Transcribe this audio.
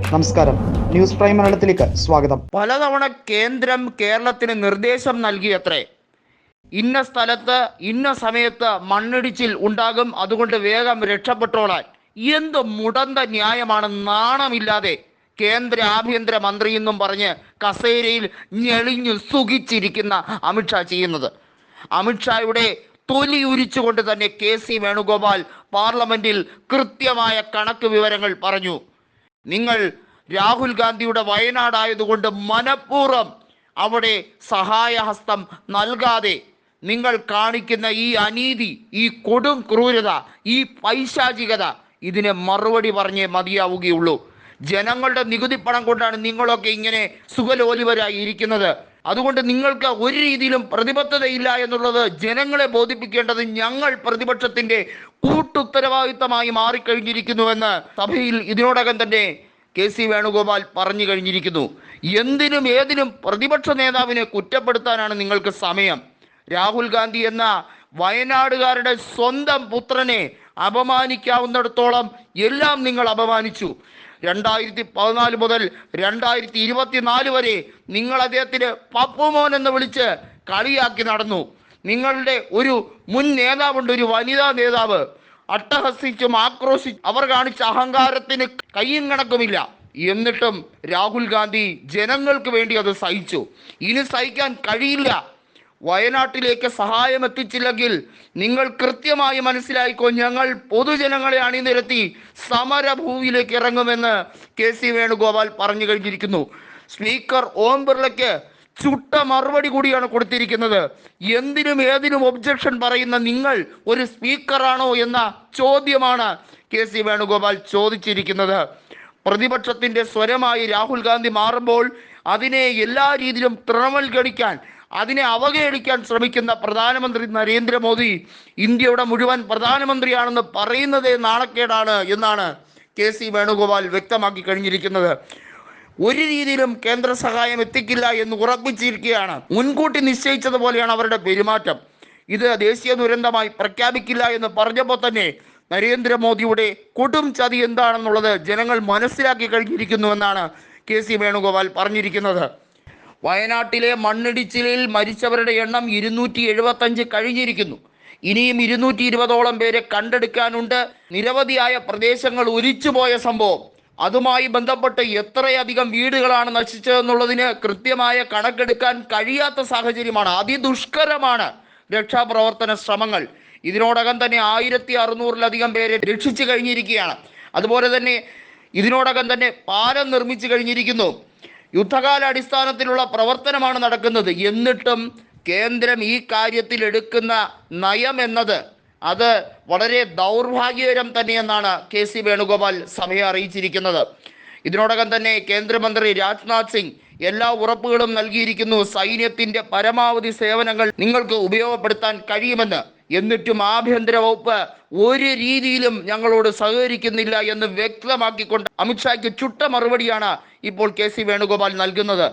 നമസ്കാരം, news prime മലയാളത്തിലേക്ക് സ്വാഗതം. പലതവണ കേന്ദ്രം കേരളത്തിന് നിർദ്ദേശം നൽകിയത്രേ, ഇന്ന സ്ഥലത്ത് ഇന്ന സമയത്ത് മണ്ണിടിച്ചിൽ ഉണ്ടാകും, അതുകൊണ്ട് വേഗം രക്ഷപ്പെട്ടോളാൻ. എന്ത് മുടന്ത ന്യായമാണ് നാണമില്ലാതെ കേന്ദ്ര ആഭ്യന്തര മന്ത്രി എന്നും പറഞ്ഞ് കസേരയിൽ ഞെളിഞ്ഞു സുഖിച്ചിരിക്കുന്ന അമിത്ഷാ ചെയ്യുന്നത്. അമിത്ഷായുടെ തൊലി ഉരിച്ചുകൊണ്ട് തന്നെ കെ.സി. വേണുഗോപാൽ പാർലമെന്റിൽ കൃത്യമായ കണക്ക് വിവരങ്ങൾ പറഞ്ഞു. നിങ്ങൾ രാഹുൽ ഗാന്ധിയുടെ വയനാടായതുകൊണ്ട് മനഃപൂർവ്വം അവിടെ സഹായഹസ്തം നൽകാതെ നിങ്ങൾ കാണിക്കുന്ന ഈ അനീതി, ഈ കൊടും ക്രൂരത, ഈ പൈശാചികത, ഇതിനെ മറുപടി പറഞ്ഞേ മതിയാവുകയുള്ളൂ. ജനങ്ങളുടെ നികുതി പണം കൊണ്ടാണ് നിങ്ങളൊക്കെ ഇങ്ങനെ സുഖലോലുപരായി ഇരിക്കുന്നത്. അതുകൊണ്ട് നിങ്ങൾക്ക് ഒരു രീതിയിലും പ്രതിബദ്ധതയില്ല എന്നുള്ളത് ജനങ്ങളെ ബോധിപ്പിക്കേണ്ടത് ഞങ്ങൾ പ്രതിപക്ഷത്തിന്റെ കൂട്ടുത്തരവാദിത്തമായി മാറിക്കഴിഞ്ഞിരിക്കുന്നുവെന്ന് സഭയിൽ ഇതിനോടകം തന്നെ കെ.സി. വേണുഗോപാൽ പറഞ്ഞു കഴിഞ്ഞിരിക്കുന്നു. എന്തിനും ഏതിനും പ്രതിപക്ഷ നേതാവിനെ കുറ്റപ്പെടുത്താനാണ് നിങ്ങൾക്ക് സമയം. രാഹുൽ ഗാന്ധി എന്ന വയനാടുകാരുടെ സ്വന്തം പുത്രനെ അപമാനിക്കാവുന്നിടത്തോളം എല്ലാം നിങ്ങൾ അപമാനിച്ചു. 2014 മുതൽ 2024 വരെ നിങ്ങൾ അദ്ദേഹത്തിന് പപ്പുമോൻ എന്ന് വിളിച്ച് കളിയാക്കി നടന്നു. നിങ്ങളുടെ ഒരു മുൻ നേതാവുണ്ട്, ഒരു വനിതാ നേതാവ്, അട്ടഹസിച്ചും ആക്രോശിച്ചും അവർ കാണിച്ച അഹങ്കാരത്തിന് കയ്യും കണക്കുമില്ല. എന്നിട്ടും രാഹുൽ ഗാന്ധി ജനങ്ങൾക്ക് വേണ്ടി അത് സഹിച്ചു. ഇനി സഹിക്കാൻ കഴിയില്ല. വയനാട്ടിലേക്ക് സഹായം എത്തിച്ചില്ലെങ്കിൽ നിങ്ങൾ കൃത്യമായി മനസ്സിലായിക്കോ, ഞങ്ങൾ പൊതുജനങ്ങളെ അണിനിരത്തി സമരഭൂമിയിലേക്ക് ഇറങ്ങുമെന്ന് കെ.സി. വേണുഗോപാൽ പറഞ്ഞു കഴിഞ്ഞിരിക്കുന്നു. സ്പീക്കർ ഓം ബിർളയ്ക്ക് ചുട്ട മറുപടി കൂടിയാണ് കൊടുത്തിരിക്കുന്നത്. എന്തിനും ഏതിനും ഒബ്ജക്ഷൻ പറയുന്ന നിങ്ങൾ ഒരു സ്പീക്കറാണോ എന്ന ചോദ്യമാണ് കെ.സി. വേണുഗോപാൽ ചോദിച്ചിരിക്കുന്നത്. പ്രതിപക്ഷത്തിന്റെ സ്വരമായി രാഹുൽ ഗാന്ധി മാറുമ്പോൾ അതിനെ എല്ലാ രീതിയിലും തൃണവൽക്കരിക്കാൻ, അതിനെ അവഹേളിക്കാൻ ശ്രമിക്കുന്ന പ്രധാനമന്ത്രി നരേന്ദ്രമോദി ഇന്ത്യയുടെ മുഴുവൻ പ്രധാനമന്ത്രിയാണെന്ന് പറയുന്നതേ നാണക്കേടാണ് എന്നാണ് കെ.സി. വേണുഗോപാൽ വ്യക്തമാക്കി കഴിഞ്ഞിരിക്കുന്നത്. ഒരു രീതിയിലും കേന്ദ്ര സഹായം എത്തിക്കില്ല എന്ന് ഉറപ്പിച്ചിരിക്കുകയാണ്. മുൻകൂട്ടി നിശ്ചയിച്ചതുപോലെയാണ് അവരുടെ പെരുമാറ്റം. ഇത് ദേശീയ ദുരന്തമായി പ്രഖ്യാപിക്കില്ല എന്ന് പറഞ്ഞപ്പോൾ തന്നെ നരേന്ദ്രമോദിയുടെ കൊടും ചതി എന്താണെന്നുള്ളത് ജനങ്ങൾ മനസ്സിലാക്കി കഴിഞ്ഞിരിക്കുന്നുവെന്നാണ് കെ.സി. വേണുഗോപാൽ പറഞ്ഞിരിക്കുന്നത്. വയനാട്ടിലെ മണ്ണിടിച്ചിലിൽ മരിച്ചവരുടെ എണ്ണം 275 കഴിഞ്ഞിരിക്കുന്നു. ഇനിയും 220ഓളം പേരെ കണ്ടെടുക്കാനുണ്ട്. നിരവധിയായ പ്രദേശങ്ങൾ ഒലിച്ചുപോയ സംഭവം, അതുമായി ബന്ധപ്പെട്ട് എത്രയധികം വീടുകളാണ് നശിച്ചതെന്നുള്ളതിന് കൃത്യമായ കണക്കെടുക്കാൻ കഴിയാത്ത സാഹചര്യമാണ്. അതിദുഷ്കരമാണ് രക്ഷാപ്രവർത്തന ശ്രമങ്ങൾ. ഇതിനോടകം തന്നെ 1600-ലധികം പേരെ രക്ഷിച്ചു കഴിഞ്ഞിരിക്കുകയാണ്. അതുപോലെ തന്നെ ഇതിനോടകം തന്നെ പാലം നിർമ്മിച്ചു കഴിഞ്ഞിരിക്കുന്നു. യുദ്ധകാല അടിസ്ഥാനത്തിലുള്ള പ്രവർത്തനമാണ് നടക്കുന്നത്. എന്നിട്ടും കേന്ദ്രം ഈ കാര്യത്തിൽ എടുക്കുന്ന നയം എന്നത് അത് വളരെ ദൗർഭാഗ്യകരം തന്നെയെന്നാണ് കെ.സി. വേണുഗോപാൽ സഭയെ അറിയിച്ചിരിക്കുന്നത്. ഇതിനോടകം തന്നെ കേന്ദ്രമന്ത്രി രാജ്നാഥ് സിംഗ് എല്ലാ ഉറപ്പുകളും നൽകിയിരിക്കുന്നു. സൈന്യത്തിന്റെ പരമാവധി സേവനങ്ങൾ നിങ്ങൾക്ക് ഉപയോഗപ്പെടുത്താൻ കഴിയുമെന്ന്. എന്നിട്ടും ആഭ്യന്തര വകുപ്പ് ഒരു രീതിയിലും ഞങ്ങളോട് സഹകരിക്കുന്നില്ല എന്ന് വ്യക്തമാക്കിക്കൊണ്ട് അമിത്ഷായ്ക്ക് ചുട്ട മറുപടിയാണ് ഇപ്പോൾ കെ.സി. വേണുഗോപാൽ നൽകുന്നത്.